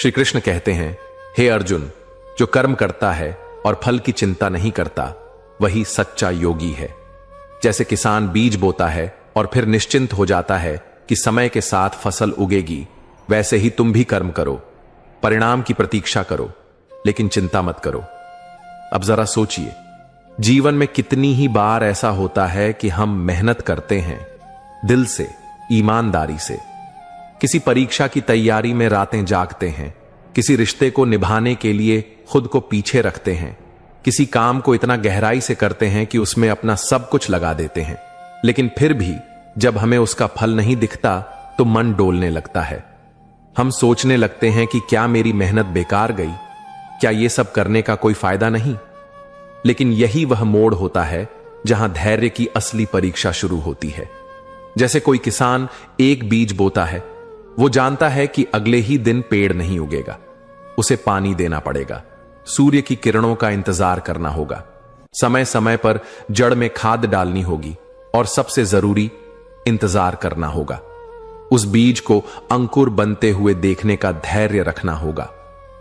श्री कृष्ण कहते हैं, हे अर्जुन, जो कर्म करता है और फल की चिंता नहीं करता वही सच्चा योगी है। जैसे किसान बीज बोता है और फिर निश्चिंत हो जाता है कि समय के साथ फसल उगेगी, वैसे ही तुम भी कर्म करो, परिणाम की प्रतीक्षा करो, लेकिन चिंता मत करो। अब जरा सोचिए, जीवन में कितनी ही बार ऐसा होता है कि हम मेहनत करते हैं दिल से, ईमानदारी से। किसी परीक्षा की तैयारी में रातें जागते हैं, किसी रिश्ते को निभाने के लिए खुद को पीछे रखते हैं, किसी काम को इतना गहराई से करते हैं कि उसमें अपना सब कुछ लगा देते हैं, लेकिन फिर भी जब हमें उसका फल नहीं दिखता तो मन डोलने लगता है। हम सोचने लगते हैं कि क्या मेरी मेहनत बेकार गई, क्या ये सब करने का कोई फायदा नहीं। लेकिन यही वह मोड़ होता है जहां धैर्य की असली परीक्षा शुरू होती है। जैसे कोई किसान एक बीज बोता है, वो जानता है कि अगले ही दिन पेड़ नहीं उगेगा, उसे पानी देना पड़ेगा, सूर्य की किरणों का इंतजार करना होगा, समय समय पर जड़ में खाद डालनी होगी और सबसे जरूरी इंतजार करना होगा। उस बीज को अंकुर बनते हुए देखने का धैर्य रखना होगा।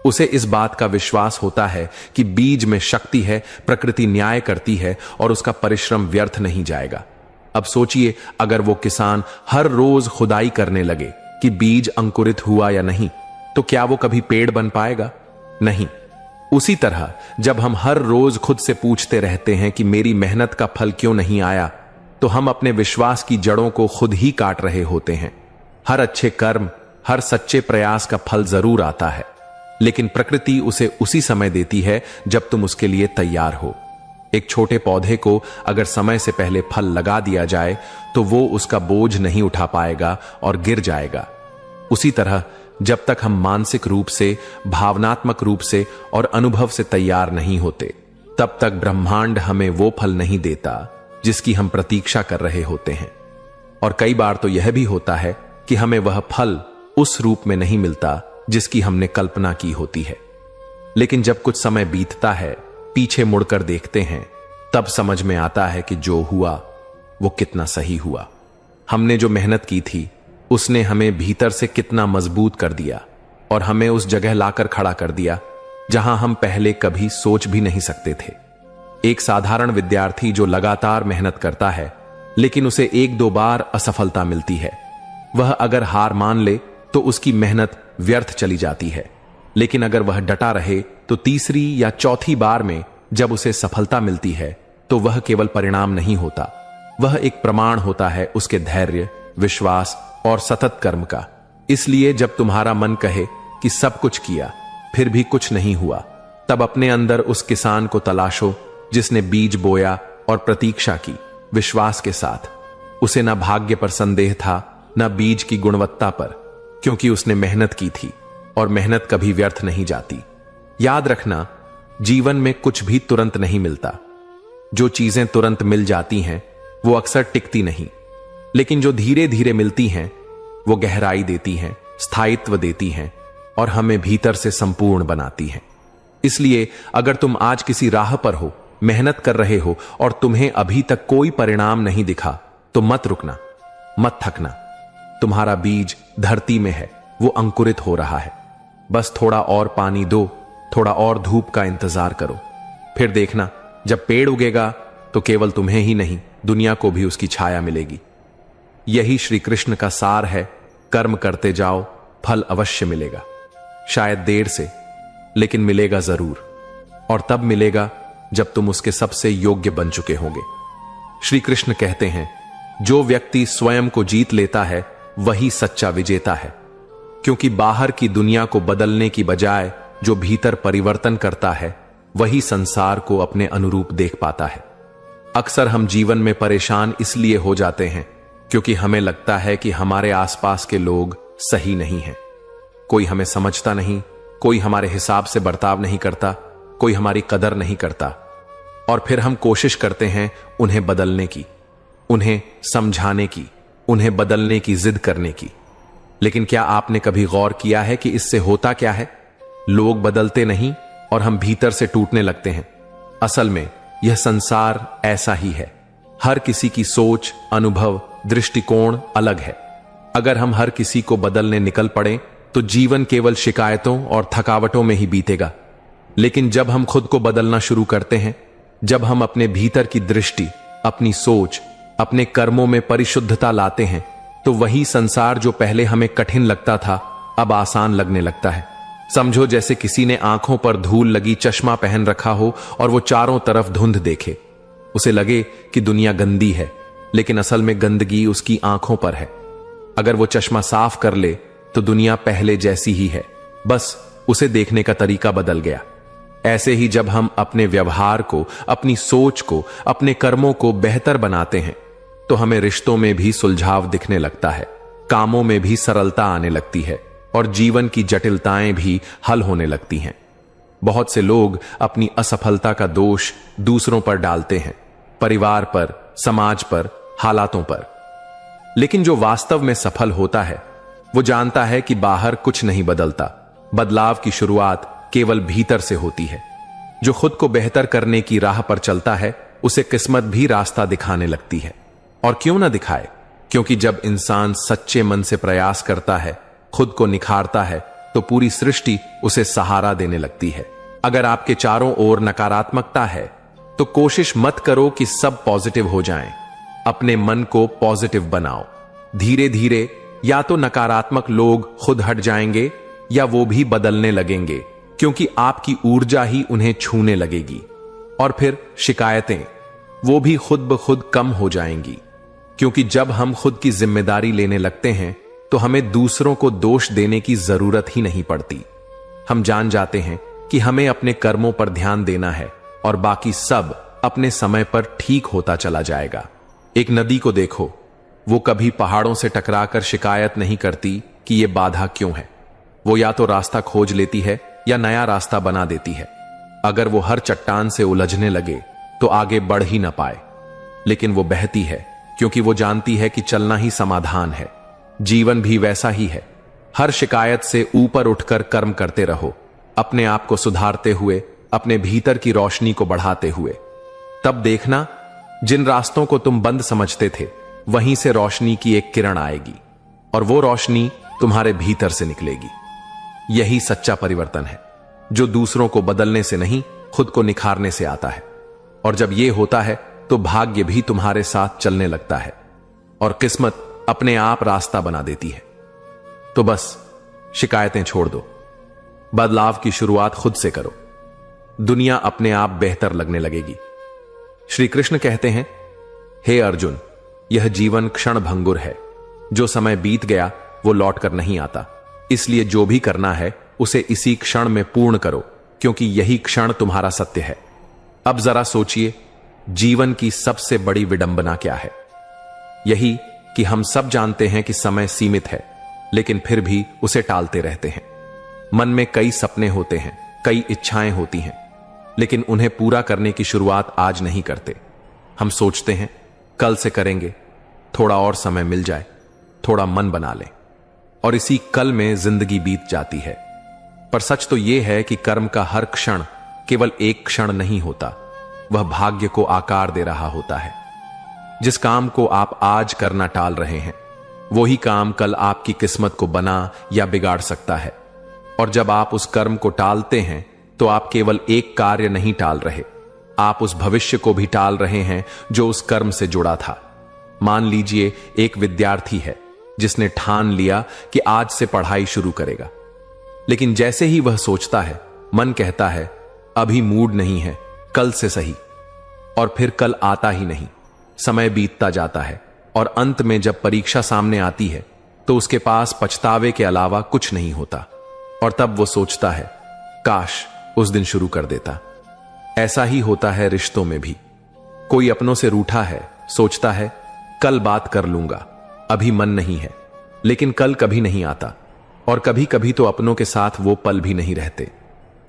उसे इस बात का विश्वास होता है कि बीज में शक्ति है, प्रकृति न्याय करती है और उसका परिश्रम व्यर्थ नहीं जाएगा। अब सोचिए, अगर वो किसान हर रोज खुदाई करने लगे कि बीज अंकुरित हुआ या नहीं, तो क्या वो कभी पेड़ बन पाएगा? नहीं। उसी तरह जब हम हर रोज खुद से पूछते रहते हैं कि मेरी मेहनत का फल क्यों नहीं आया, तो हम अपने विश्वास की जड़ों को खुद ही काट रहे होते हैं। हर अच्छे कर्म, हर सच्चे प्रयास का फल जरूर आता है, लेकिन प्रकृति उसे उसी समय देती है जब तुम उसके लिए तैयार हो। एक छोटे पौधे को अगर समय से पहले फल लगा दिया जाए तो वो उसका बोझ नहीं उठा पाएगा और गिर जाएगा। उसी तरह जब तक हम मानसिक रूप से, भावनात्मक रूप से और अनुभव से तैयार नहीं होते, तब तक ब्रह्मांड हमें वो फल नहीं देता जिसकी हम प्रतीक्षा कर रहे होते हैं। और कई बार तो यह भी होता है कि हमें वह फल उस रूप में नहीं मिलता जिसकी हमने कल्पना की होती है। लेकिन जब कुछ समय बीतता है, पीछे मुड़कर देखते हैं, तब समझ में आता है कि जो हुआ वो कितना सही हुआ। हमने जो मेहनत की थी उसने हमें भीतर से कितना मजबूत कर दिया और हमें उस जगह लाकर खड़ा कर दिया जहां हम पहले कभी सोच भी नहीं सकते थे। एक साधारण विद्यार्थी जो लगातार मेहनत करता है लेकिन उसे एक दो बार असफलता मिलती है, वह अगर हार मान ले तो उसकी मेहनत व्यर्थ चली जाती है। लेकिन अगर वह डटा रहे तो तीसरी या चौथी बार में जब उसे सफलता मिलती है तो वह केवल परिणाम नहीं होता, वह एक प्रमाण होता है उसके धैर्य, विश्वास और सतत कर्म का। इसलिए जब तुम्हारा मन कहे कि सब कुछ किया फिर भी कुछ नहीं हुआ, तब अपने अंदर उस किसान को तलाशो जिसने बीज बोया और प्रतीक्षा की विश्वास के साथ। उसे न भाग्य पर संदेह था, न बीज की गुणवत्ता पर, क्योंकि उसने मेहनत की थी और मेहनत कभी व्यर्थ नहीं जाती। याद रखना, जीवन में कुछ भी तुरंत नहीं मिलता। जो चीजें तुरंत मिल जाती हैं वो अक्सर टिकती नहीं, लेकिन जो धीरे धीरे मिलती हैं वो गहराई देती हैं, स्थायित्व देती हैं और हमें भीतर से संपूर्ण बनाती हैं। इसलिए अगर तुम आज किसी राह पर हो, मेहनत कर रहे हो और तुम्हें अभी तक कोई परिणाम नहीं दिखा, तो मत रुकना, मत थकना। तुम्हारा बीज धरती में है, वो अंकुरित हो रहा है। बस थोड़ा और पानी दो, थोड़ा और धूप का इंतजार करो, फिर देखना जब पेड़ उगेगा तो केवल तुम्हें ही नहीं, दुनिया को भी उसकी छाया मिलेगी। यही श्री कृष्ण का सार है, कर्म करते जाओ, फल अवश्य मिलेगा। शायद देर से, लेकिन मिलेगा जरूर। और तब मिलेगा जब तुम उसके सबसे योग्य बन चुके होंगे। श्री कृष्ण कहते हैं, जो व्यक्ति स्वयं को जीत लेता है वही सच्चा विजेता है, क्योंकि बाहर की दुनिया को बदलने की बजाय जो भीतर परिवर्तन करता है वही संसार को अपने अनुरूप देख पाता है। अक्सर हम जीवन में परेशान इसलिए हो जाते हैं क्योंकि हमें लगता है कि हमारे आसपास के लोग सही नहीं हैं। कोई हमें समझता नहीं, कोई हमारे हिसाब से बर्ताव नहीं करता, कोई हमारी कदर नहीं करता, और फिर हम कोशिश करते हैं उन्हें बदलने की, उन्हें समझाने की, उन्हें बदलने की जिद करने की। लेकिन क्या आपने कभी गौर किया है कि इससे होता क्या है? लोग बदलते नहीं और हम भीतर से टूटने लगते हैं। असल में यह संसार ऐसा ही है। हर किसी की सोच, अनुभव, दृष्टिकोण अलग है। अगर हम हर किसी को बदलने निकल पड़ें तो जीवन केवल शिकायतों और थकावटों में ही बीतेगा। लेकिन जब हम खुद को बदलना शुरू करते हैं, जब हम अपने भीतर की दृष्टि, अपनी सोच, अपने कर्मों में परिशुद्धता लाते हैं, तो वही संसार जो पहले हमें कठिन लगता था अब आसान लगने लगता है। समझो जैसे किसी ने आंखों पर धूल लगी चश्मा पहन रखा हो और वो चारों तरफ धुंध देखे। उसे लगे कि दुनिया गंदी है, लेकिन असल में गंदगी उसकी आंखों पर है। अगर वो चश्मा साफ कर ले तो दुनिया पहले जैसी ही है, बस उसे देखने का तरीका बदल गया। ऐसे ही जब हम अपने व्यवहार को, अपनी सोच को, अपने कर्मों को बेहतर बनाते हैं, तो हमें रिश्तों में भी सुलझाव दिखने लगता है, कामों में भी सरलता आने लगती है और जीवन की जटिलताएं भी हल होने लगती हैं। बहुत से लोग अपनी असफलता का दोष दूसरों पर डालते हैं, परिवार पर, समाज पर, हालातों पर। लेकिन जो वास्तव में सफल होता है वो जानता है कि बाहर कुछ नहीं बदलता, बदलाव की शुरुआत केवल भीतर से होती है। जो खुद को बेहतर करने की राह पर चलता है उसे किस्मत भी रास्ता दिखाने लगती है। और क्यों ना दिखाए, क्योंकि जब इंसान सच्चे मन से प्रयास करता है, खुद को निखारता है, तो पूरी सृष्टि उसे सहारा देने लगती है। अगर आपके चारों ओर नकारात्मकता है तो कोशिश मत करो कि सब पॉजिटिव हो जाएं। अपने मन को पॉजिटिव बनाओ। धीरे धीरे या तो नकारात्मक लोग खुद हट जाएंगे या वो भी बदलने लगेंगे, क्योंकि आपकी ऊर्जा ही उन्हें छूने लगेगी। और फिर शिकायतें, वो भी खुद ब खुद कम हो जाएंगी, क्योंकि जब हम खुद की जिम्मेदारी लेने लगते हैं तो हमें दूसरों को दोष देने की जरूरत ही नहीं पड़ती। हम जान जाते हैं कि हमें अपने कर्मों पर ध्यान देना है और बाकी सब अपने समय पर ठीक होता चला जाएगा। एक नदी को देखो, वो कभी पहाड़ों से टकराकर शिकायत नहीं करती कि ये बाधा क्यों है। वो या तो रास्ता खोज लेती है या नया रास्ता बना देती है। अगर वो हर चट्टान से उलझने लगे तो आगे बढ़ ही ना पाए, लेकिन वो बहती है क्योंकि वो जानती है कि चलना ही समाधान है। जीवन भी वैसा ही है। हर शिकायत से ऊपर उठकर कर्म करते रहो, अपने आप को सुधारते हुए, अपने भीतर की रोशनी को बढ़ाते हुए। तब देखना, जिन रास्तों को तुम बंद समझते थे वहीं से रोशनी की एक किरण आएगी और वो रोशनी तुम्हारे भीतर से निकलेगी। यही सच्चा परिवर्तन है, जो दूसरों को बदलने से नहीं, खुद को निखारने से आता है। और जब यह होता है तो भाग्य भी तुम्हारे साथ चलने लगता है और किस्मत अपने आप रास्ता बना देती है। तो बस शिकायतें छोड़ दो, बदलाव की शुरुआत खुद से करो, दुनिया अपने आप बेहतर लगने लगेगी। श्री कृष्ण कहते हैं, हे अर्जुन, यह जीवन क्षण भंगुर है, जो समय बीत गया वो लौट कर नहीं आता। इसलिए जो भी करना है उसे इसी क्षण में पूर्ण करो, क्योंकि यही क्षण तुम्हारा सत्य है। अब जरा सोचिए, जीवन की सबसे बड़ी विडंबना क्या है? यही कि हम सब जानते हैं कि समय सीमित है, लेकिन फिर भी उसे टालते रहते हैं। मन में कई सपने होते हैं, कई इच्छाएं होती हैं, लेकिन उन्हें पूरा करने की शुरुआत आज नहीं करते। हम सोचते हैं कल से करेंगे, थोड़ा और समय मिल जाए, थोड़ा मन बना लें, और इसी कल में जिंदगी बीत जाती है। पर सच तो यह है कि कर्म का हर क्षण केवल एक क्षण नहीं होता, वह भाग्य को आकार दे रहा होता है। जिस काम को आप आज करना टाल रहे हैं, वही काम कल आपकी किस्मत को बना या बिगाड़ सकता है। और जब आप उस कर्म को टालते हैं तो आप केवल एक कार्य नहीं टाल रहे, आप उस भविष्य को भी टाल रहे हैं जो उस कर्म से जुड़ा था। मान लीजिए एक विद्यार्थी है जिसने ठान लिया कि आज से पढ़ाई शुरू करेगा, लेकिन जैसे ही वह सोचता है, मन कहता है अभी मूड नहीं है, कल से सही, और फिर कल आता ही नहीं। समय बीतता जाता है और अंत में जब परीक्षा सामने आती है तो उसके पास पछतावे के अलावा कुछ नहीं होता, और तब वो सोचता है काश उस दिन शुरू कर देता। ऐसा ही होता है रिश्तों में भी। कोई अपनों से रूठा है, सोचता है कल बात कर लूंगा, अभी मन नहीं है, लेकिन कल कभी नहीं आता, और कभी कभी तो अपनों के साथ वो पल भी नहीं रहते।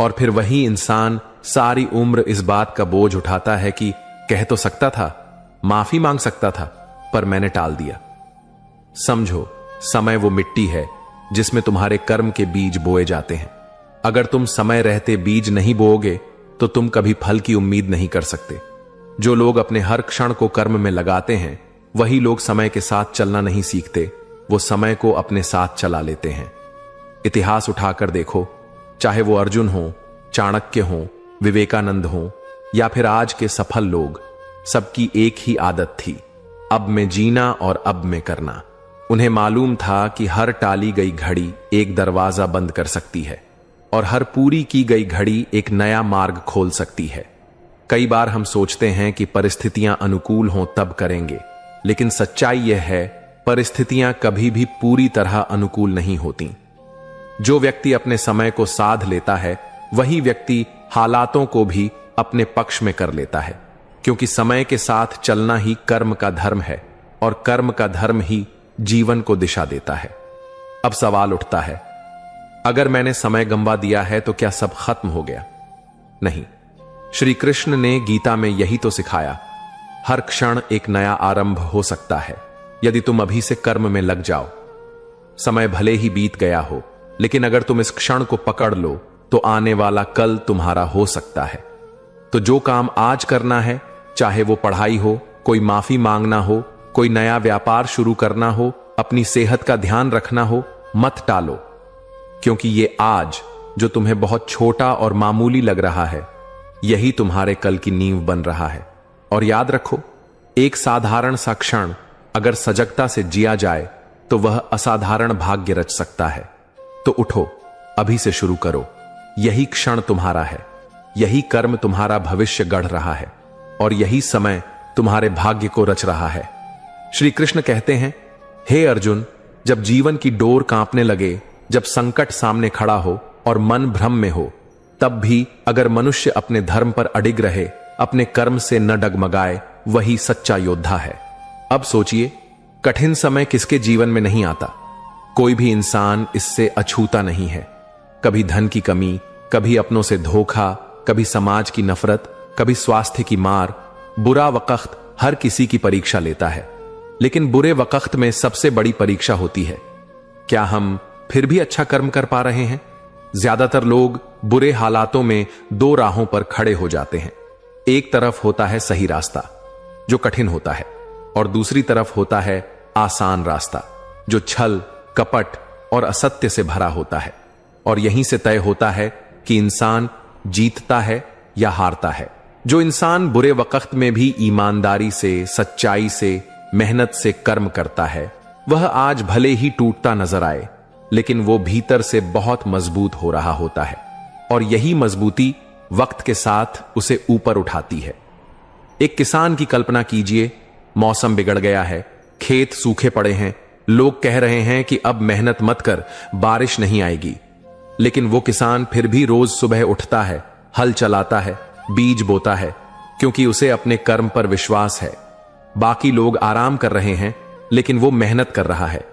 और फिर वही इंसान सारी उम्र इस बात का बोझ उठाता है कि कह तो सकता था, माफी मांग सकता था, पर मैंने टाल दिया। समझो, समय वो मिट्टी है जिसमें तुम्हारे कर्म के बीज बोए जाते हैं। अगर तुम समय रहते बीज नहीं बोओगे तो तुम कभी फल की उम्मीद नहीं कर सकते। जो लोग अपने हर क्षण को कर्म में लगाते हैं, वही लोग समय के साथ चलना नहीं सीखते, वो समय को अपने साथ चला लेते हैं। इतिहास उठाकर देखो, चाहे वो अर्जुन हो, चाणक्य हो, विवेकानंद हो या फिर आज के सफल लोग, सबकी एक ही आदत थी, अब में जीना और अब में करना। उन्हें मालूम था कि हर टाली गई घड़ी एक दरवाजा बंद कर सकती है और हर पूरी की गई घड़ी एक नया मार्ग खोल सकती है। कई बार हम सोचते हैं कि परिस्थितियां अनुकूल हों तब करेंगे, लेकिन सच्चाई यह है, परिस्थितियां कभी भी पूरी तरह अनुकूल नहीं होती। जो व्यक्ति अपने समय को साध लेता है, वही व्यक्ति हालातों को भी अपने पक्ष में कर लेता है, क्योंकि समय के साथ चलना ही कर्म का धर्म है और कर्म का धर्म ही जीवन को दिशा देता है। अब सवाल उठता है, अगर मैंने समय गंवा दिया है तो क्या सब खत्म हो गया? नहीं। श्री कृष्ण ने गीता में यही तो सिखाया, हर क्षण एक नया आरंभ हो सकता है यदि तुम अभी से कर्म में लग जाओ। समय भले ही बीत गया हो, लेकिन अगर तुम इस क्षण को पकड़ लो तो आने वाला कल तुम्हारा हो सकता है। तो जो काम आज करना है, चाहे वो पढ़ाई हो, कोई माफी मांगना हो, कोई नया व्यापार शुरू करना हो, अपनी सेहत का ध्यान रखना हो, मत टालो, क्योंकि ये आज जो तुम्हें बहुत छोटा और मामूली लग रहा है, यही तुम्हारे कल की नींव बन रहा है। और याद रखो, एक साधारण सा क्षण अगर सजगता से जिया जाए तो वह असाधारण भाग्य रच सकता है। तो उठो, अभी से शुरू करो। यही क्षण तुम्हारा है, यही कर्म तुम्हारा भविष्य गढ़ रहा है और यही समय तुम्हारे भाग्य को रच रहा है। श्री कृष्ण कहते हैं, हे अर्जुन, जब जीवन की डोर कांपने लगे, जब संकट सामने खड़ा हो और मन भ्रम में हो, तब भी अगर मनुष्य अपने धर्म पर अडिग रहे, अपने कर्म से न डगमगाए, वही सच्चा योद्धा है। अब सोचिए, कठिन समय किसके जीवन में नहीं आता? कोई भी इंसान इससे अछूता नहीं है। कभी धन की कमी, कभी अपनों से धोखा, कभी समाज की नफरत, कभी स्वास्थ्य की मार। बुरा वक्त हर किसी की परीक्षा लेता है, लेकिन बुरे वक्त में सबसे बड़ी परीक्षा होती है, क्या हम फिर भी अच्छा कर्म कर पा रहे हैं? ज्यादातर लोग बुरे हालातों में दो राहों पर खड़े हो जाते हैं। एक तरफ होता है सही रास्ता, जो कठिन होता है, और दूसरी तरफ होता है आसान रास्ता, जो छल, कपट और असत्य से भरा होता है। और यहीं से तय होता है कि इंसान जीतता है या हारता है। जो इंसान बुरे वक्त में भी ईमानदारी से, सच्चाई से, मेहनत से कर्म करता है, वह आज भले ही टूटता नजर आए, लेकिन वो भीतर से बहुत मजबूत हो रहा होता है और यही मजबूती वक्त के साथ उसे ऊपर उठाती है। एक किसान की कल्पना कीजिए, मौसम बिगड़ गया है, खेत सूखे पड़े हैं, लोग कह रहे हैं कि अब मेहनत मत कर, बारिश नहीं आएगी, लेकिन वो किसान फिर भी रोज सुबह उठता है, हल चलाता है, बीज बोता है, क्योंकि उसे अपने कर्म पर विश्वास है। बाकी लोग आराम कर रहे हैं, लेकिन वो मेहनत कर रहा है।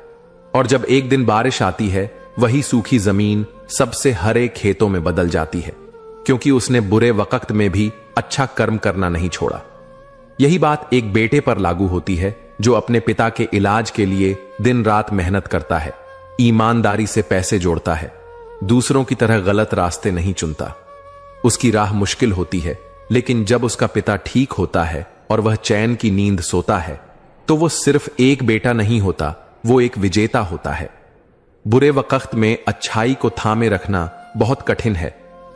और जब एक दिन बारिश आती है, वही सूखी जमीन सबसे हरे खेतों में बदल जाती है, क्योंकि उसने बुरे वक्त में भी अच्छा कर्म करना नहीं छोड़ा। यही बात एक बेटे पर लागू होती है, जो अपने पिता के इलाज के लिए दिन रात मेहनत करता है, ईमानदारी से पैसे जोड़ता है, दूसरों की तरह गलत रास्ते नहीं चुनता। उसकी राह मुश्किल होती है, लेकिन जब उसका पिता ठीक होता है और वह चैन की नींद सोता है, तो वो सिर्फ एक बेटा नहीं होता, वो एक विजेता होता है। बुरे वक्त में अच्छाई को थामे रखना बहुत कठिन है,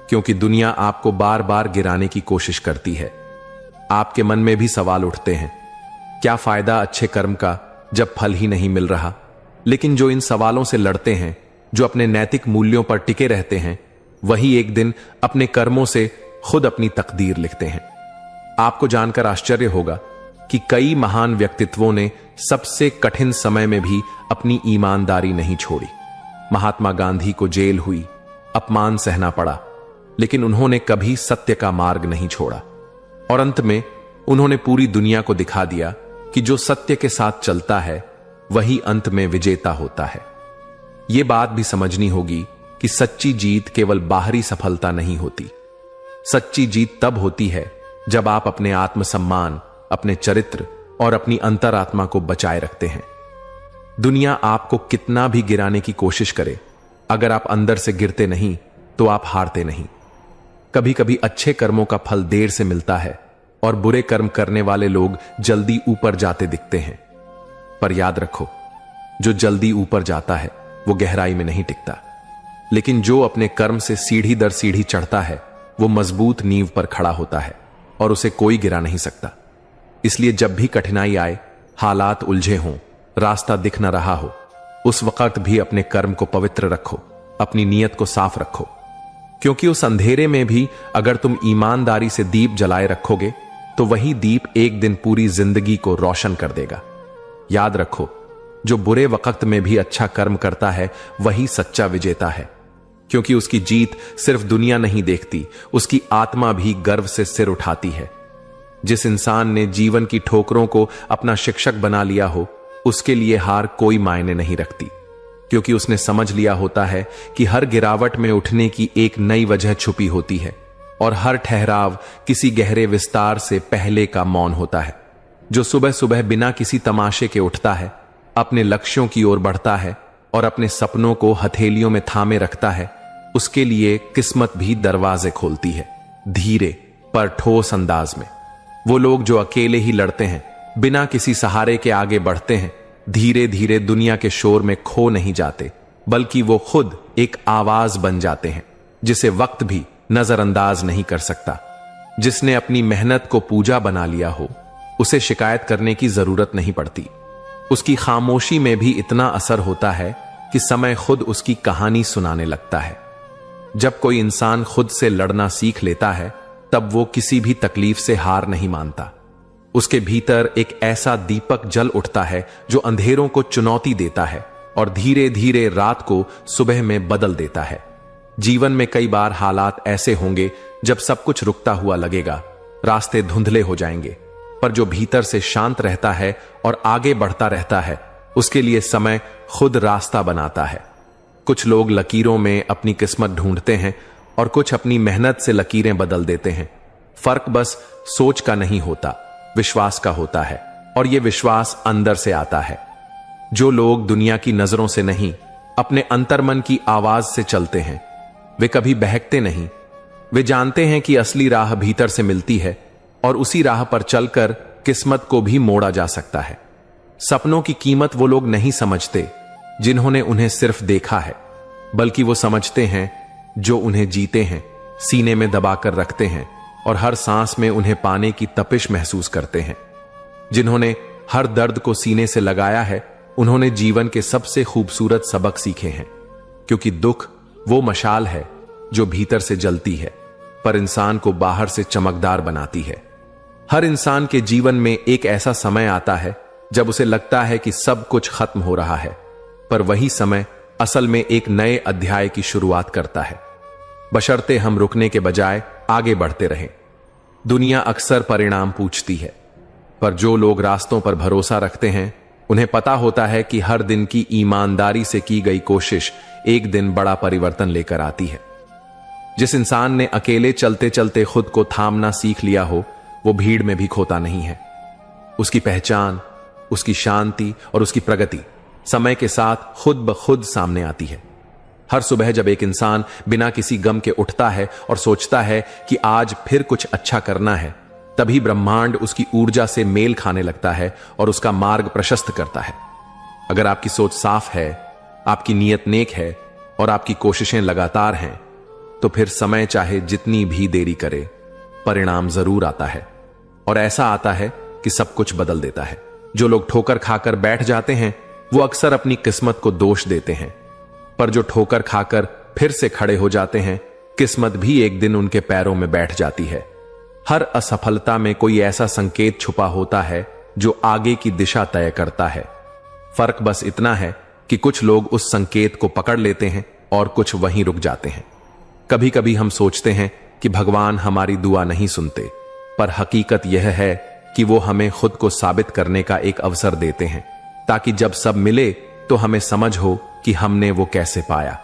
क्योंकि दुनिया आपको बार बार गिराने की कोशिश करती है। आपके मन में भी सवाल उठते हैं, क्या फायदा अच्छे कर्म का जब फल ही नहीं मिल रहा? लेकिन जो इन सवालों से लड़ते हैं, जो अपने नैतिक मूल्यों पर टिके रहते हैं, वही एक दिन अपने कर्मों से खुद अपनी तकदीर लिखते हैं। आपको जानकर आश्चर्य होगा कि कई महान व्यक्तित्वों ने सबसे कठिन समय में भी अपनी ईमानदारी नहीं छोड़ी। महात्मा गांधी को जेल हुई, अपमान सहना पड़ा, लेकिन उन्होंने कभी सत्य का मार्ग नहीं छोड़ा और अंत में उन्होंने पूरी दुनिया को दिखा दिया कि जो सत्य के साथ चलता है, वही अंत में विजेता होता है। यह बात भी समझनी होगी कि सच्ची जीत केवल बाहरी सफलता नहीं होती। सच्ची जीत तब होती है जब आप अपने आत्मसम्मान, अपने चरित्र और अपनी अंतरात्मा को बचाए रखते हैं। दुनिया आपको कितना भी गिराने की कोशिश करे, अगर आप अंदर से गिरते नहीं तो आप हारते नहीं। कभी कभी अच्छे कर्मों का फल देर से मिलता है और बुरे कर्म करने वाले लोग जल्दी ऊपर जाते दिखते हैं, पर याद रखो, जो जल्दी ऊपर जाता है वो गहराई में नहीं टिकता। लेकिन जो अपने कर्म से सीढ़ी दर सीढ़ी चढ़ता है वो मजबूत नींव पर खड़ा होता है और उसे कोई गिरा नहीं सकता। इसलिए जब भी कठिनाई आए, हालात उलझे हों, रास्ता दिख न रहा हो, उस वक्त भी अपने कर्म को पवित्र रखो, अपनी नीयत को साफ रखो, क्योंकि उस अंधेरे में भी अगर तुम ईमानदारी से दीप जलाए रखोगे तो वही दीप एक दिन पूरी जिंदगी को रोशन कर देगा। याद रखो, जो बुरे वक्त में भी अच्छा कर्म करता है वही सच्चा विजेता है, क्योंकि उसकी जीत सिर्फ दुनिया नहीं देखती, उसकी आत्मा भी गर्व से सिर उठाती है। जिस इंसान ने जीवन की ठोकरों को अपना शिक्षक बना लिया हो, उसके लिए हार कोई मायने नहीं रखती, क्योंकि उसने समझ लिया होता है कि हर गिरावट में उठने की एक नई वजह छुपी होती है और हर ठहराव किसी गहरे विस्तार से पहले का मौन होता है। जो सुबह सुबह बिना किसी तमाशे के उठता है, अपने लक्ष्यों की ओर बढ़ता है और अपने सपनों को हथेलियों में थामे रखता है, उसके लिए किस्मत भी दरवाजे खोलती है, धीरे पर ठोस अंदाज में। वो लोग जो अकेले ही लड़ते हैं, बिना किसी सहारे के आगे बढ़ते हैं, धीरे धीरे दुनिया के शोर में खो नहीं जाते, बल्कि वो खुद एक आवाज बन जाते हैं जिसे वक्त भी नजरअंदाज नहीं कर सकता। जिसने अपनी मेहनत को पूजा बना लिया हो, उसे शिकायत करने की जरूरत नहीं पड़ती। उसकी खामोशी में भी इतना असर होता है कि समय खुद उसकी कहानी सुनाने लगता है। जब कोई इंसान खुद से लड़ना सीख लेता है, तब वो किसी भी तकलीफ से हार नहीं मानता। उसके भीतर एक ऐसा दीपक जल उठता है जो अंधेरों को चुनौती देता है और धीरे धीरे रात को सुबह में बदल देता है। जीवन में कई बार हालात ऐसे होंगे जब सब कुछ रुकता हुआ लगेगा, रास्ते धुंधले हो जाएंगे, पर जो भीतर से शांत रहता है और आगे बढ़ता रहता है, उसके लिए समय खुद रास्ता बनाता है। कुछ लोग लकीरों में अपनी किस्मत ढूंढते हैं और कुछ अपनी मेहनत से लकीरें बदल देते हैं। फर्क बस सोच का नहीं होता, विश्वास का होता है, और यह विश्वास अंदर से आता है। जो लोग दुनिया की नजरों से नहीं, अपने अंतर्मन की आवाज से चलते हैं, वे कभी बहकते नहीं। वे जानते हैं कि असली राह भीतर से मिलती है और उसी राह पर चलकर किस्मत को भी मोड़ा जा सकता है। सपनों की कीमत वो लोग नहीं समझते जिन्होंने उन्हें सिर्फ देखा है, बल्कि वो समझते हैं जो उन्हें जीते हैं, सीने में दबाकर रखते हैं और हर सांस में उन्हें पाने की तपिश महसूस करते हैं। जिन्होंने हर दर्द को सीने से लगाया है, उन्होंने जीवन के सबसे खूबसूरत सबक सीखे हैं, क्योंकि दुख वो मशाल है जो भीतर से जलती है पर इंसान को बाहर से चमकदार बनाती है। हर इंसान के जीवन में एक ऐसा समय आता है जब उसे लगता है कि सब कुछ खत्म हो रहा है, पर वही समय असल में एक नए अध्याय की शुरुआत करता है, बशर्ते हम रुकने के बजाय आगे बढ़ते रहें। दुनिया अक्सर परिणाम पूछती है, पर जो लोग रास्तों पर भरोसा रखते हैं, उन्हें पता होता है कि हर दिन की ईमानदारी से की गई कोशिश एक दिन बड़ा परिवर्तन लेकर आती है। जिस इंसान ने अकेले चलते चलते खुद को थामना सीख लिया हो, वो भीड़ में भी खोता नहीं है। उसकी पहचान, उसकी शांति और उसकी प्रगति समय के साथ खुद ब खुद सामने आती है। हर सुबह जब एक इंसान बिना किसी गम के उठता है और सोचता है कि आज फिर कुछ अच्छा करना है, तभी ब्रह्मांड उसकी ऊर्जा से मेल खाने लगता है और उसका मार्ग प्रशस्त करता है। अगर आपकी सोच साफ है, आपकी नीयत नेक है और आपकी कोशिशें लगातार हैं, तो फिर समय चाहे जितनी भी देरी करे, परिणाम जरूर आता है, और ऐसा आता है कि सब कुछ बदल देता है। जो लोग ठोकर खाकर बैठ जाते हैं, वो अक्सर अपनी किस्मत को दोष देते हैं, पर जो ठोकर खाकर फिर से खड़े हो जाते हैं, किस्मत भी एक दिन उनके पैरों में बैठ जाती है। हर असफलता में कोई ऐसा संकेत छुपा होता है जो आगे की दिशा तय करता है। फर्क बस इतना है कि कुछ लोग उस संकेत को पकड़ लेते हैं और कुछ वहीं रुक जाते हैं। कभी कभी हम सोचते हैं कि भगवान हमारी दुआ नहीं सुनते, पर हकीकत यह है कि वो हमें खुद को साबित करने का एक अवसर देते हैं, ताकि जब सब मिले तो हमें समझ हो कि हमने वो कैसे पाया।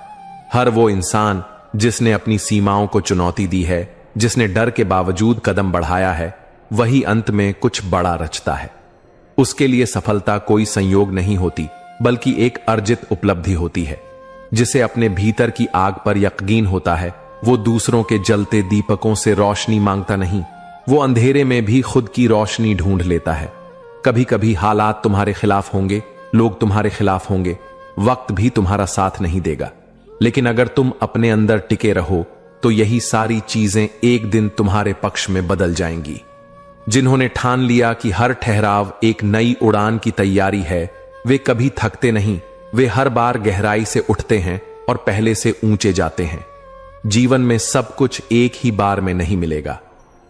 हर वो इंसान जिसने अपनी सीमाओं को चुनौती दी है, जिसने डर के बावजूद कदम बढ़ाया है, वही अंत में कुछ बड़ा रचता है। उसके लिए सफलता कोई संयोग नहीं होती, बल्कि एक अर्जित उपलब्धि होती है। जिसे अपने भीतर की आग पर यकीन होता है, वो दूसरों के जलते दीपकों से रोशनी मांगता नहीं, वो अंधेरे में भी खुद की रोशनी ढूंढ लेता है। कभी कभी हालात तुम्हारे खिलाफ होंगे, लोग तुम्हारे खिलाफ होंगे, वक्त भी तुम्हारा साथ नहीं देगा, लेकिन अगर तुम अपने अंदर टिके रहो तो यही सारी चीजें एक दिन तुम्हारे पक्ष में बदल जाएंगी। जिन्होंने ठान लिया कि हर ठहराव एक नई उड़ान की तैयारी है, वे कभी थकते नहीं, वे हर बार गहराई से उठते हैं और पहले से ऊंचे जाते हैं। जीवन में सब कुछ एक ही बार में नहीं मिलेगा,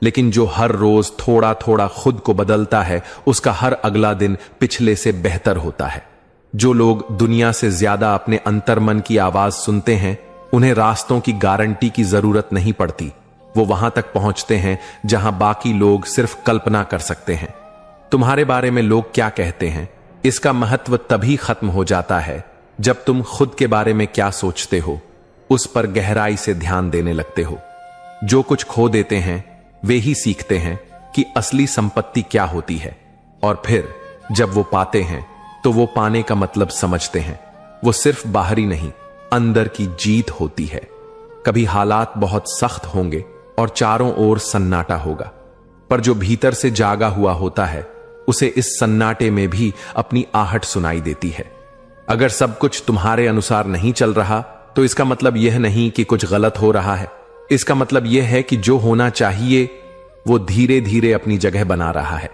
लेकिन जो हर रोज थोड़ा थोड़ा खुद को बदलता है, उसका हर अगला दिन पिछले से बेहतर होता है। जो लोग दुनिया से ज्यादा अपने अंतर्मन की आवाज सुनते हैं, उन्हें रास्तों की गारंटी की जरूरत नहीं पड़ती। वो वहां तक पहुंचते हैं जहां बाकी लोग सिर्फ कल्पना कर सकते हैं। तुम्हारे बारे में लोग क्या कहते हैं, इसका महत्व तभी खत्म हो जाता है जब तुम खुद के बारे में क्या सोचते हो, उस पर गहराई से ध्यान देने लगते हो। जो कुछ खो देते हैं वे ही सीखते हैं कि असली संपत्ति क्या होती है, और फिर जब वो पाते हैं तो वो पाने का मतलब समझते हैं। वो सिर्फ बाहरी नहीं, अंदर की जीत होती है। कभी हालात बहुत सख्त होंगे और चारों ओर सन्नाटा होगा, पर जो भीतर से जागा हुआ होता है उसे इस सन्नाटे में भी अपनी आहट सुनाई देती है। अगर सब कुछ तुम्हारे अनुसार नहीं चल रहा तो इसका मतलब यह नहीं कि कुछ गलत हो रहा है। इसका मतलब यह है कि जो होना चाहिए वो धीरे धीरे अपनी जगह बना रहा है।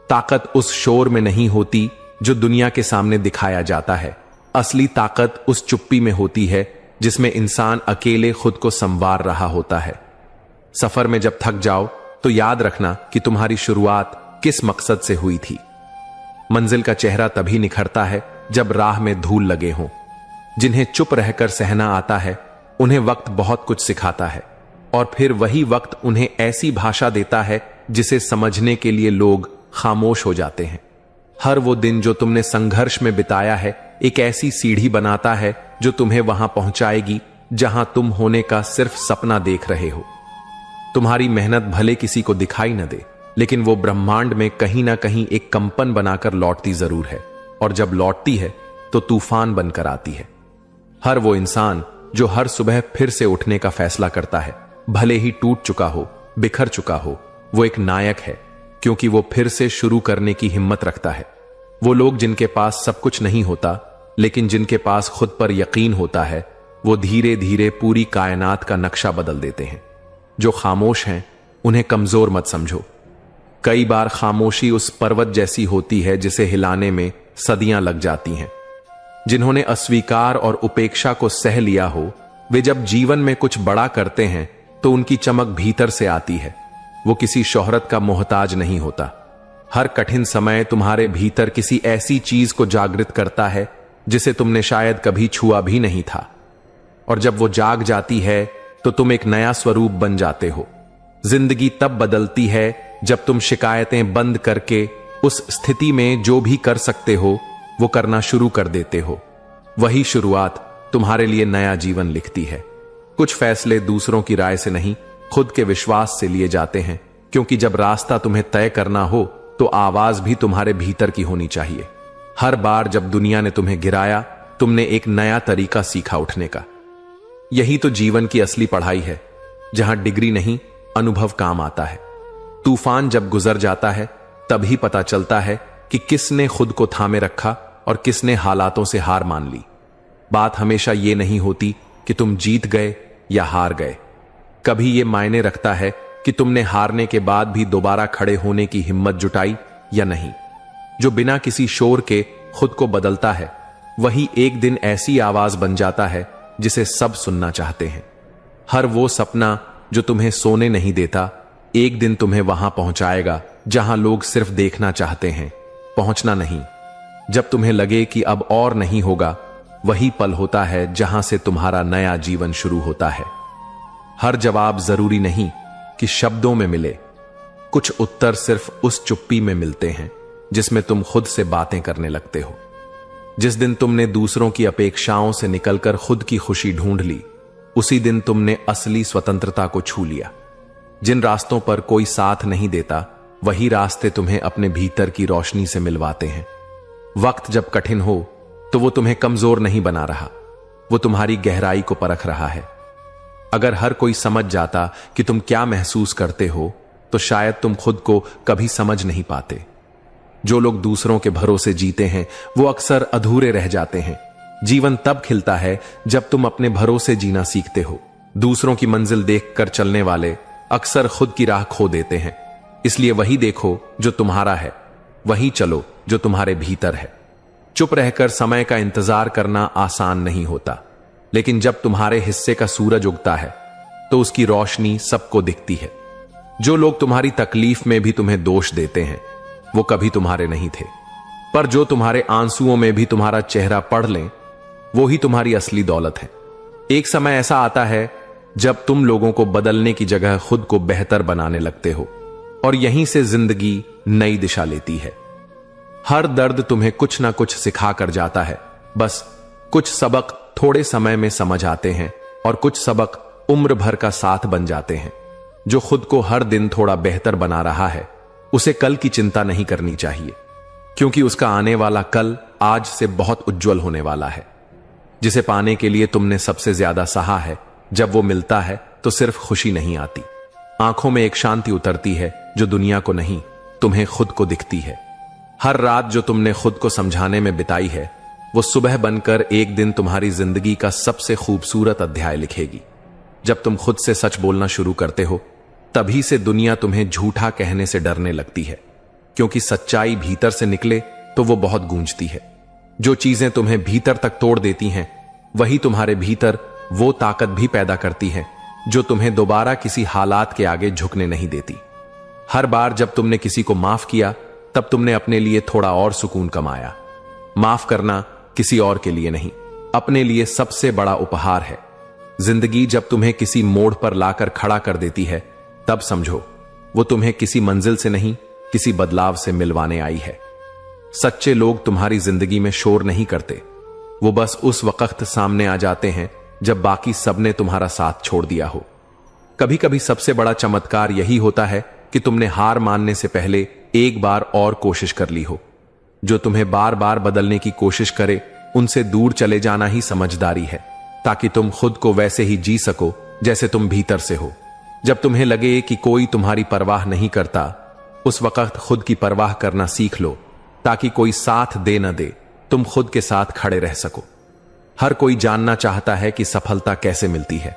ताकत उस शोर में नहीं होती जो दुनिया के सामने दिखाया जाता है। असली ताकत उस चुप्पी में होती है जिसमें इंसान अकेले खुद को संवार रहा होता है। सफर में जब थक जाओ तो याद रखना कि तुम्हारी शुरुआत किस मकसद से हुई थी। मंजिल का चेहरा तभी निखरता है जब राह में धूल लगे हों। जिन्हें चुप रहकर सहना आता है उन्हें वक्त बहुत कुछ सिखाता है, और फिर वही वक्त उन्हें ऐसी भाषा देता है जिसे समझने के लिए लोग खामोश हो जाते हैं। हर वो दिन जो तुमने संघर्ष में बिताया है एक ऐसी सीढ़ी बनाता है जो तुम्हें वहां पहुंचाएगी जहां तुम होने का सिर्फ सपना देख रहे हो। तुम्हारी मेहनत भले किसी को दिखाई न दे, लेकिन वो ब्रह्मांड में कहीं ना कहीं एक कंपन बनाकर लौटती जरूर है, और जब लौटती है तो तूफान बनकर आती है। हर वो इंसान जो हर सुबह फिर से उठने का फैसला करता है, भले ही टूट चुका हो, बिखर चुका हो, वो एक नायक है, क्योंकि वो फिर से शुरू करने की हिम्मत रखता है। वो लोग जिनके पास सब कुछ नहीं होता, लेकिन जिनके पास खुद पर यकीन होता है, वो धीरे धीरे पूरी कायनात का नक्शा बदल देते हैं। जो खामोश हैं उन्हें कमजोर मत समझो। कई बार खामोशी उस पर्वत जैसी होती है जिसे हिलाने में सदियां लग जाती हैं। जिन्होंने अस्वीकार और उपेक्षा को सह लिया हो, वे जब जीवन में कुछ बड़ा करते हैं तो उनकी चमक भीतर से आती है। वो किसी शोहरत का मोहताज नहीं होता। हर कठिन समय तुम्हारे भीतर किसी ऐसी चीज को जागृत करता है जिसे तुमने शायद कभी छुआ भी नहीं था, और जब वो जाग जाती है तो तुम एक नया स्वरूप बन जाते हो। जिंदगी तब बदलती है जब तुम शिकायतें बंद करके उस स्थिति में जो भी कर सकते हो वो करना शुरू कर देते हो। वही शुरुआत तुम्हारे लिए नया जीवन लिखती है। कुछ फैसले दूसरों की राय से नहीं, खुद के विश्वास से लिए जाते हैं, क्योंकि जब रास्ता तुम्हें तय करना हो तो आवाज भी तुम्हारे भीतर की होनी चाहिए। हर बार जब दुनिया ने तुम्हें गिराया, तुमने एक नया तरीका सीखा उठने का। यही तो जीवन की असली पढ़ाई है, जहां डिग्री नहीं, अनुभव काम आता है। तूफान जब गुजर जाता है तभी पता चलता है कि किसने खुद को थामे रखा और किसने हालातों से हार मान ली। बात हमेशा यह नहीं होती कि तुम जीत गए या हार गए। कभी यह मायने रखता है कि तुमने हारने के बाद भी दोबारा खड़े होने की हिम्मत जुटाई या नहीं। जो बिना किसी शोर के खुद को बदलता है, वही एक दिन ऐसी आवाज बन जाता है जिसे सब सुनना चाहते हैं। हर वो सपना जो तुम्हें सोने नहीं देता, एक दिन तुम्हें वहां पहुंचाएगा जहां लोग सिर्फ देखना चाहते हैं, पहुंचना नहीं। जब तुम्हें लगे कि अब और नहीं होगा, वही पल होता है जहां से तुम्हारा नया जीवन शुरू होता है। हर जवाब जरूरी नहीं कि शब्दों में मिले। कुछ उत्तर सिर्फ उस चुप्पी में मिलते हैं जिसमें तुम खुद से बातें करने लगते हो। जिस दिन तुमने दूसरों की अपेक्षाओं से निकलकर खुद की खुशी ढूंढ ली, उसी दिन तुमने असली स्वतंत्रता को छू लिया। जिन रास्तों पर कोई साथ नहीं देता, वही रास्ते तुम्हें अपने भीतर की रोशनी से मिलवाते हैं। वक्त जब कठिन हो तो वो तुम्हें कमजोर नहीं बना रहा, वो तुम्हारी गहराई को परख रहा है। अगर हर कोई समझ जाता कि तुम क्या महसूस करते हो, तो शायद तुम खुद को कभी समझ नहीं पाते। जो लोग दूसरों के भरोसे जीते हैं वो अक्सर अधूरे रह जाते हैं, जीवन तब खिलता है जब तुम अपने भरोसे जीना सीखते हो। दूसरों की मंजिल देखकर चलने वाले अक्सर खुद की राह खो देते हैं। इसलिए वही देखो जो तुम्हारा है, वही चलो जो तुम्हारे भीतर है। चुप रहकर समय का इंतजार करना आसान नहीं होता, लेकिन जब तुम्हारे हिस्से का सूरज उगता है तो उसकी रोशनी सबको दिखती है। जो लोग तुम्हारी तकलीफ में भी तुम्हें दोष देते हैं वो कभी तुम्हारे नहीं थे, पर जो तुम्हारे आंसुओं में भी तुम्हारा चेहरा पढ़ लें वो ही तुम्हारी असली दौलत है। एक समय ऐसा आता है जब तुम लोगों को बदलने की जगह खुद को बेहतर बनाने लगते हो, और यहीं से जिंदगी नई दिशा लेती है। हर दर्द तुम्हें कुछ ना कुछ सिखा कर जाता है। बस कुछ सबक थोड़े समय में समझ आते हैं और कुछ सबक उम्र भर का साथ बन जाते हैं। जो खुद को हर दिन थोड़ा बेहतर बना रहा है उसे कल की चिंता नहीं करनी चाहिए, क्योंकि उसका आने वाला कल आज से बहुत उज्जवल होने वाला है। जिसे पाने के लिए तुमने सबसे ज्यादा सहा है, जब वो मिलता है तो सिर्फ खुशी नहीं आती, आंखों में एक शांति उतरती है जो दुनिया को नहीं, तुम्हें खुद को दिखती है। हर रात जो तुमने खुद को समझाने में बिताई है वो सुबह बनकर एक दिन तुम्हारी जिंदगी का सबसे खूबसूरत अध्याय लिखेगी। जब तुम खुद से सच बोलना शुरू करते हो तभी से दुनिया तुम्हें झूठा कहने से डरने लगती है, क्योंकि सच्चाई भीतर से निकले तो वो बहुत गूंजती है। जो चीजें तुम्हें भीतर तक तोड़ देती हैं वही तुम्हारे भीतर वो ताकत भी पैदा करती है जो तुम्हें दोबारा किसी हालात के आगे झुकने नहीं देती। हर बार जब तुमने किसी को माफ किया तब तुमने अपने लिए थोड़ा और सुकून कमाया। माफ करना किसी और के लिए नहीं, अपने लिए सबसे बड़ा उपहार है। जिंदगी जब तुम्हें किसी मोड़ पर लाकर खड़ा कर देती है तब समझो वो तुम्हें किसी मंजिल से नहीं, किसी बदलाव से मिलवाने आई है। सच्चे लोग तुम्हारी जिंदगी में शोर नहीं करते, वो बस उस वक्त सामने आ जाते हैं जब बाकी सबने तुम्हारा साथ छोड़ दिया हो। कभी कभी सबसे बड़ा चमत्कार यही होता है कि तुमने हार मानने से पहले एक बार और कोशिश कर ली हो। जो तुम्हें बार बार बदलने की कोशिश करे उनसे दूर चले जाना ही समझदारी है, ताकि तुम खुद को वैसे ही जी सको जैसे तुम भीतर से हो। जब तुम्हें लगे कि कोई तुम्हारी परवाह नहीं करता, उस वक्त खुद की परवाह करना सीख लो, ताकि कोई साथ दे न दे तुम खुद के साथ खड़े रह सको। हर कोई जानना चाहता है कि सफलता कैसे मिलती है,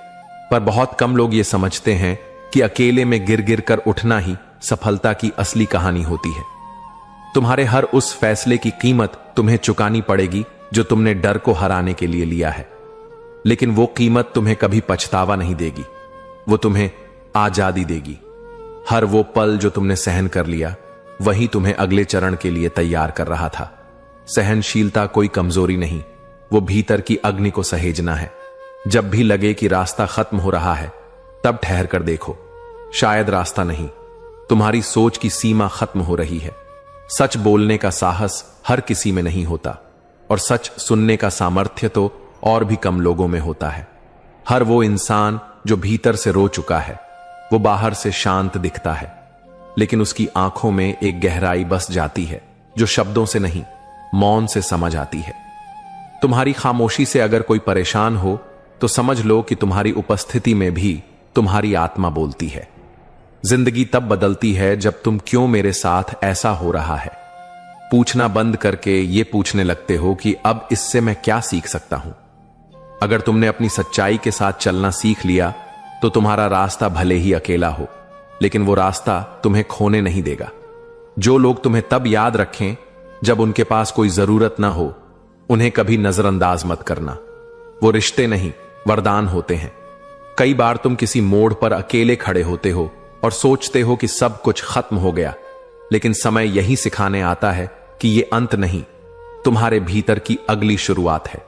पर बहुत कम लोग ये समझते हैं कि अकेले में गिर गिर कर उठना ही सफलता की असली कहानी होती है। तुम्हारे हर उस फैसले की कीमत तुम्हें चुकानी पड़ेगी जो तुमने डर को हराने के लिए लिया है, लेकिन वो कीमत तुम्हें कभी पछतावा नहीं देगी, वो तुम्हें आजादी देगी। हर वो पल जो तुमने सहन कर लिया वही तुम्हें अगले चरण के लिए तैयार कर रहा था। सहनशीलता कोई कमजोरी नहीं, वो भीतर की अग्नि को सहेजना है। जब भी लगे कि रास्ता खत्म हो रहा है तब ठहर कर देखो, शायद रास्ता नहीं, तुम्हारी सोच की सीमा खत्म हो रही है। सच बोलने का साहस हर किसी में नहीं होता, और सच सुनने का सामर्थ्य तो और भी कम लोगों में होता है। हर वो इंसान जो भीतर से रो चुका है वो बाहर से शांत दिखता है, लेकिन उसकी आंखों में एक गहराई बस जाती है जो शब्दों से नहीं, मौन से समझ आती है। तुम्हारी खामोशी से अगर कोई परेशान हो तो समझ लो कि तुम्हारी उपस्थिति में भी तुम्हारी आत्मा बोलती है। जिंदगी तब बदलती है जब तुम क्यों मेरे साथ ऐसा हो रहा है पूछना बंद करके ये पूछने लगते हो कि अब इससे मैं क्या सीख सकता हूं। अगर तुमने अपनी सच्चाई के साथ चलना सीख लिया तो तुम्हारा रास्ता भले ही अकेला हो, लेकिन वो रास्ता तुम्हें खोने नहीं देगा। जो लोग तुम्हें तब याद रखें जब उनके पास कोई जरूरत ना हो, उन्हें कभी नजरअंदाज मत करना। वो रिश्ते नहीं, वरदान होते हैं। कई बार तुम किसी मोड़ पर अकेले खड़े होते हो और सोचते हो कि सब कुछ खत्म हो गया, लेकिन समय यही सिखाने आता है कि ये अंत नहीं, तुम्हारे भीतर की अगली शुरुआत है।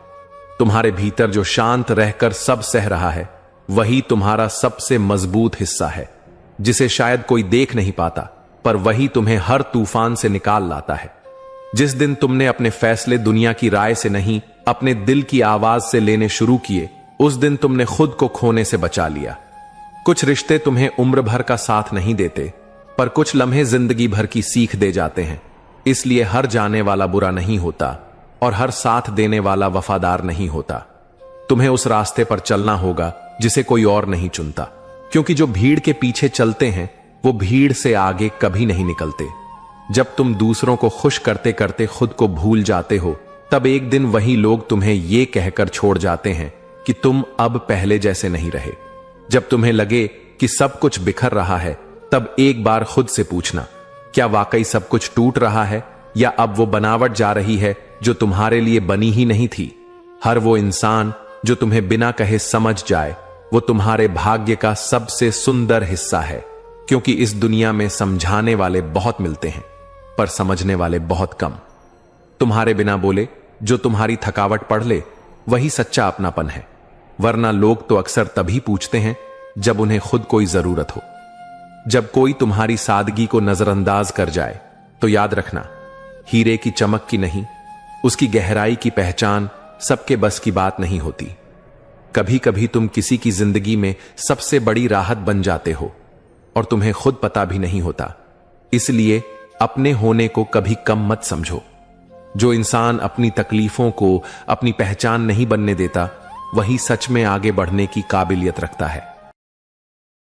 तुम्हारे भीतर जो शांत रहकर सब सह रहा है वही तुम्हारा सबसे मजबूत हिस्सा है, जिसे शायद कोई देख नहीं पाता, पर वही तुम्हें हर तूफान से निकाल लाता है। जिस दिन तुमने अपने फैसले दुनिया की राय से नहीं, अपने दिल की आवाज से लेने शुरू किए, उस दिन तुमने खुद को खोने से बचा लिया। कुछ रिश्ते तुम्हें उम्र भर का साथ नहीं देते, पर कुछ लम्हे जिंदगी भर की सीख दे जाते हैं। इसलिए हर जाने वाला बुरा नहीं होता और हर साथ देने वाला वफादार नहीं होता। तुम्हें उस रास्ते पर चलना होगा जिसे कोई और नहीं चुनता, क्योंकि जो भीड़ के पीछे चलते हैं वो भीड़ से आगे कभी नहीं निकलते। जब तुम दूसरों को खुश करते करते खुद को भूल जाते हो तब एक दिन वही लोग तुम्हें ये कहकर छोड़ जाते हैं कि तुम अब पहले जैसे नहीं रहे। जब तुम्हें लगे कि सब कुछ बिखर रहा है, तब एक बार खुद से पूछना, क्या वाकई सब कुछ टूट रहा है, या अब वो बनावट जा रही है जो तुम्हारे लिए बनी ही नहीं थी। हर वो इंसान जो तुम्हें बिना कहे समझ जाए, वो तुम्हारे भाग्य का सबसे सुंदर हिस्सा है, क्योंकि इस दुनिया में समझाने वाले बहुत मिलते हैं पर समझने वाले बहुत कम। तुम्हारे बिना बोले, जो तुम्हारी थकावट पढ़ ले, वही सच्चा अपनापन है। वरना लोग तो अक्सर तभी पूछते हैं जब उन्हें खुद कोई जरूरत हो। जब कोई तुम्हारी सादगी को नजरअंदाज कर जाए तो याद रखना, हीरे की चमक की नहीं, उसकी गहराई की पहचान सबके बस की बात नहीं होती। कभी कभी तुम किसी की जिंदगी में सबसे बड़ी राहत बन जाते हो और तुम्हें खुद पता भी नहीं होता। इसलिए अपने होने को कभी कम मत समझो। जो इंसान अपनी तकलीफों को अपनी पहचान नहीं बनने देता, वही सच में आगे बढ़ने की काबिलियत रखता है।